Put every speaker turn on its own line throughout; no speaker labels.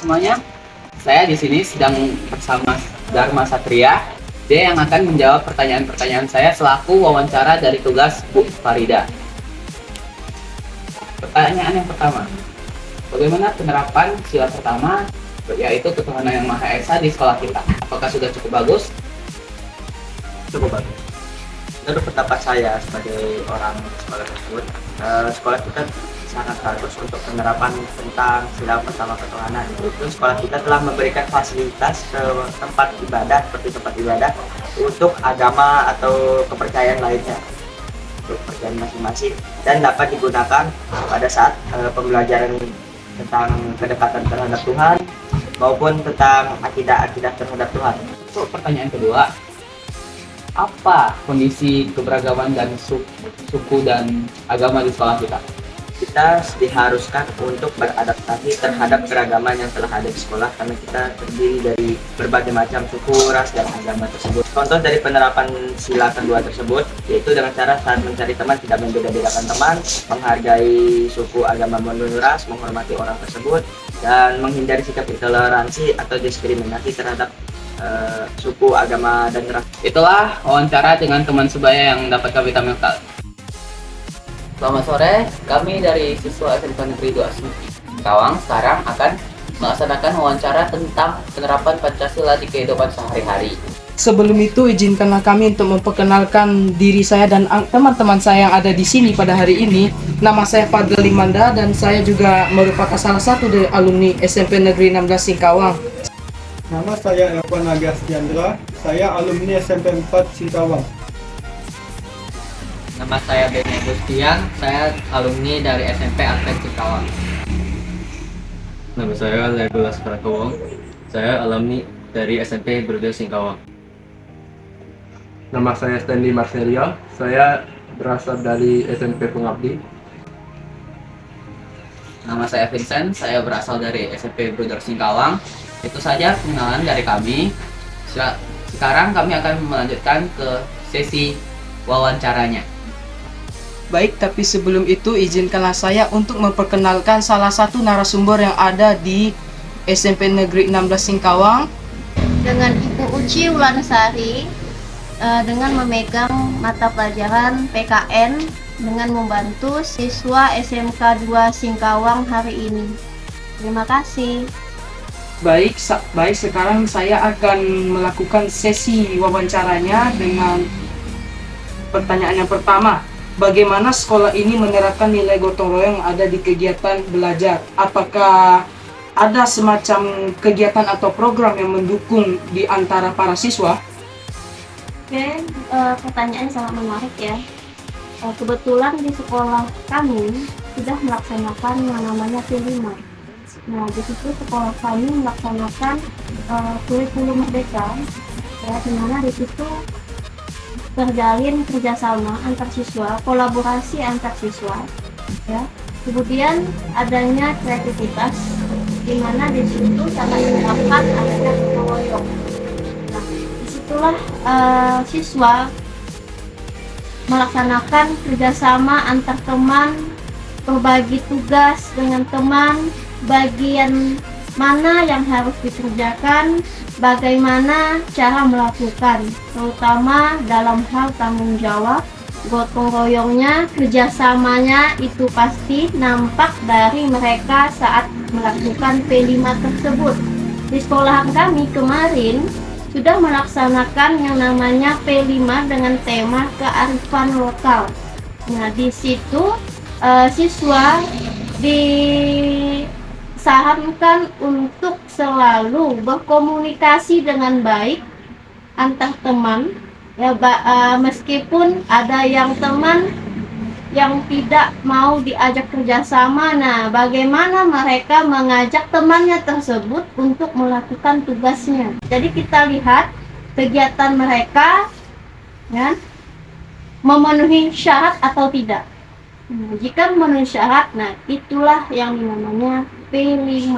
semuanya. Saya di sini sedang bersama Dharma Satria. Dia yang akan menjawab pertanyaan-pertanyaan saya selaku wawancara dari tugas Bu Farida. Pertanyaan yang pertama, bagaimana penerapan sila pertama, yaitu ketuhanan yang Maha Esa di sekolah kita? Apakah sudah cukup bagus?
Cukup bagus. Menurut pendapat saya sebagai orang sekolah tersebut, sekolah kita sangat bagus untuk penerapan tentang sila pertama ketuhanan. Itu sekolah kita telah memberikan fasilitas ke tempat ibadah seperti tempat ibadah untuk agama atau kepercayaan lainnya, untuk kepercayaan masing-masing, dan dapat digunakan pada saat pembelajaran tentang kedekatan terhadap Tuhan maupun tentang akidah-akidah terhadap Tuhan.
Untuk pertanyaan kedua, apa kondisi keberagaman dan suku dan agama di sekolah kita?
Kita diharuskan untuk beradaptasi terhadap keragaman yang telah ada di sekolah karena kita terdiri dari berbagai macam suku, ras, dan agama tersebut. Contoh dari penerapan sila kedua tersebut yaitu dengan cara saat mencari teman tidak membeda-bedakan teman, menghargai suku, agama, maupun ras, menghormati orang tersebut, dan menghindari sikap intoleransi atau diskriminasi terhadap suku, agama, dan ras.
Itulah wawancara dengan teman sebaya yang dapat kami tampilkan. Selamat sore, kami dari siswa SMK Negeri 2 Singkawang sekarang akan melaksanakan wawancara tentang penerapan Pancasila di kehidupan sehari-hari.
Sebelum itu, izinkanlah kami untuk memperkenalkan diri saya dan teman-teman saya yang ada di sini pada hari ini. Nama saya Fadil Limanda dan saya juga merupakan salah satu dari alumni SMP Negeri 16 Singkawang.
Nama saya Elvan Agas Chandra, saya alumni SMP 4 Singkawang.
Nama saya Beni Agustian, saya alumni dari SMP Atlet Singkawang.
Nama saya Legolas Prakowong, saya alumni dari SMP Berdua Singkawang.
Nama saya Stanley Marcelia, saya berasal dari SMP Pengabdi.
Nama saya Vincent, saya berasal dari SMP Bruder Singkawang. Itu saja pengenalan dari kami. Sekarang kami akan melanjutkan ke sesi wawancaranya.
Baik, tapi sebelum itu izinkanlah saya untuk memperkenalkan salah satu narasumber yang ada di SMP Negeri 16 Singkawang.
Dengan Ibu Uci Wulansari, dengan memegang mata pelajaran PKN dengan membantu siswa SMK 2 Singkawang hari ini. Terima kasih.
Baik, sekarang saya akan melakukan sesi wawancaranya dengan pertanyaan yang pertama. Bagaimana sekolah ini menerapkan nilai gotong royong yang ada di kegiatan belajar? Apakah ada semacam kegiatan atau program yang mendukung di antara para siswa?
Oke, pertanyaan sangat menarik ya. Kebetulan di sekolah kami sudah melaksanakan yang namanya P5. Nah, di situ sekolah kami melaksanakan kurikulum merdeka, ya, di mana di situ terjalin kerjasama antar siswa, kolaborasi antar siswa, ya. Kemudian adanya kreativitas, di mana di situ sangat terdapat adanya gotong royong. Nah, disitulah siswa melaksanakan kerjasama antar teman, berbagi tugas dengan teman, bagian mana yang harus dikerjakan, bagaimana cara melakukan, terutama dalam hal tanggung jawab, gotong royongnya, kerjasamanya itu pasti nampak dari mereka saat melakukan P5 tersebut. Di sekolah kami kemarin sudah melaksanakan yang namanya P5 dengan tema kearifan lokal. Nah, di situ siswa disarankan untuk selalu berkomunikasi dengan baik antar teman, ya, meskipun ada yang teman yang tidak mau diajak kerjasama. Nah, bagaimana mereka mengajak temannya tersebut untuk melakukan tugasnya? Jadi kita lihat kegiatan mereka, ya, memenuhi syarat atau tidak. Nah, jika memenuhi syarat, nah itulah yang namanya P5.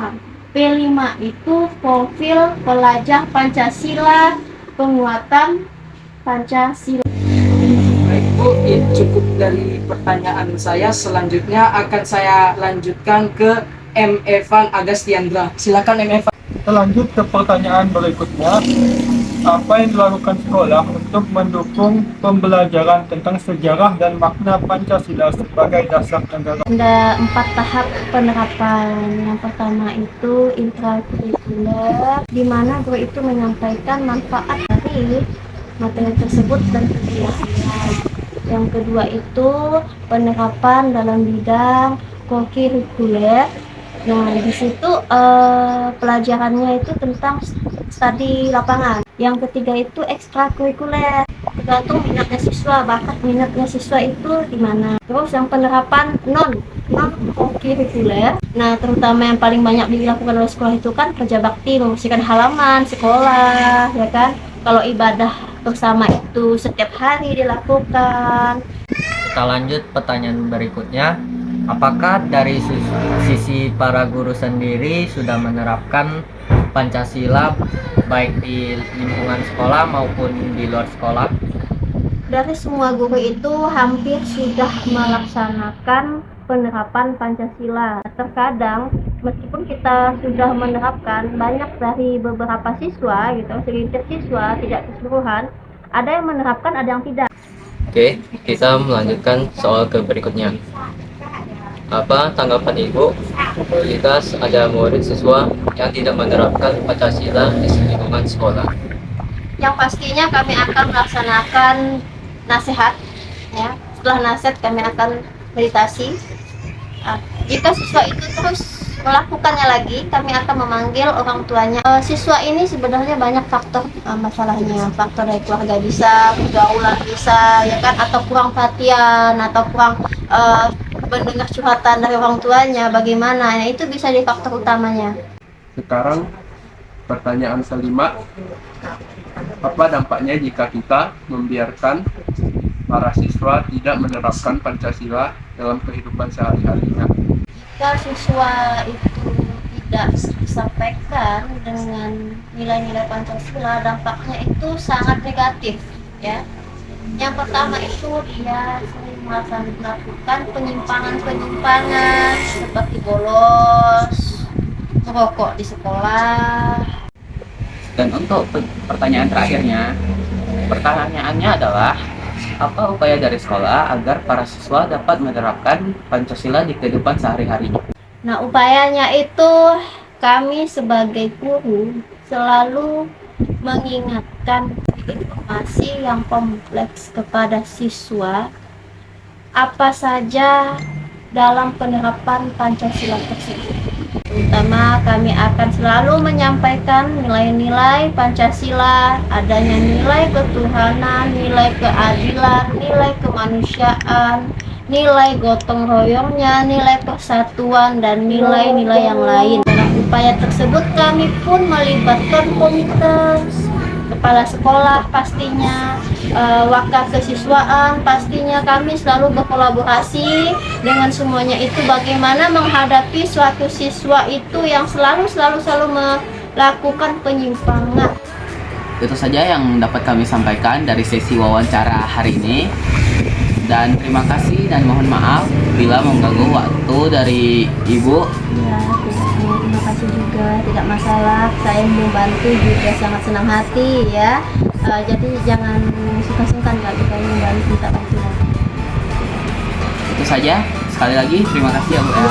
P5 itu profil pelajar Pancasila, penguatan Pancasila.
Baik Bu, cukup dari pertanyaan saya. Selanjutnya akan saya lanjutkan ke M. Evan Agastiandra. Silakan M. Evan.
Kita lanjut ke pertanyaan berikutnya. Apa yang dilakukan sekolah untuk mendukung pembelajaran tentang sejarah dan makna Pancasila sebagai dasar negara?
Ada 4 tahap penerapan. Yang pertama itu intrakurikuler, di mana guru itu menyampaikan manfaat dari materi tersebut dan kegiatan. Yang kedua itu penerapan dalam bidang kokurikuler. Nah, di situ pelajarannya itu tentang studi lapangan. Yang ketiga itu ekstrakurikuler, tergantung minatnya siswa, bakat minatnya siswa itu di mana. Terus yang penerapan non kokurikuler. Nah, terutama yang paling banyak dilakukan oleh sekolah itu kan kerja bakti, membersihkan halaman sekolah, ya kan. Kalau ibadah bersama itu setiap hari dilakukan.
Kita lanjut pertanyaan berikutnya. Apakah dari sisi para guru sendiri sudah menerapkan Pancasila baik di lingkungan sekolah maupun di luar sekolah?
Dari semua guru itu hampir sudah melaksanakan penerapan Pancasila. Terkadang meskipun kita sudah menerapkan, banyak dari beberapa siswa gitu, segelintir siswa, tidak keseluruhan, ada yang menerapkan, ada yang tidak.
Oke, kita melanjutkan soal ke berikutnya. Apa tanggapan Ibu jika ada murid siswa yang tidak menerapkan Pancasila di lingkungan sekolah?
Yang pastinya kami akan melaksanakan nasihat, ya. Setelah nasihat kami akan meditasi. Jika siswa itu terus melakukannya lagi, kami akan memanggil orang tuanya. Siswa ini sebenarnya banyak faktor masalahnya. Faktor dari keluarga bisa, pergaulan bisa, ya kan, atau kurang perhatian, atau kurang mendengar curhatan dari orang tuanya bagaimana. Nah, itu bisa jadi faktor utamanya.
Sekarang pertanyaan kelima, apa dampaknya jika kita membiarkan para siswa tidak menerapkan Pancasila dalam kehidupan sehari-harinya?
Jika siswa itu tidak disampaikan dengan nilai-nilai Pancasila, dampaknya itu sangat negatif, ya. Yang pertama itu dia sering melakukan penyimpangan-penyimpangan seperti bolos, merokok di sekolah.
Dan untuk pertanyaan terakhirnya, pertanyaannya adalah apa upaya dari sekolah agar para siswa dapat menerapkan Pancasila di kehidupan sehari-harinya?
Nah, upayanya itu kami sebagai guru selalu mengingatkan informasi yang kompleks kepada siswa apa saja dalam penerapan Pancasila tersebut. Terutama kami akan selalu menyampaikan nilai-nilai Pancasila, adanya nilai ketuhanan, nilai keadilan, nilai kemanusiaan, nilai gotong royongnya, nilai persatuan, dan nilai-nilai yang lain. Dalam upaya tersebut kami pun melibatkan komunitas, kepala sekolah pastinya, wakil kesiswaan pastinya. Kami selalu berkolaborasi dengan semuanya itu bagaimana menghadapi suatu siswa itu yang selalu melakukan penyimpangan.
Itu saja yang dapat kami sampaikan dari sesi wawancara hari ini. Dan terima kasih dan mohon maaf bila mengganggu waktu dari Ibu.
Ya, terima kasih juga, tidak masalah. Saya membantu juga sangat senang hati, ya. Jadi jangan suka-sungkan kalau kita membantu, minta bantuan.
Itu saja. Sekali lagi terima kasih ya Bu ya.
Ya.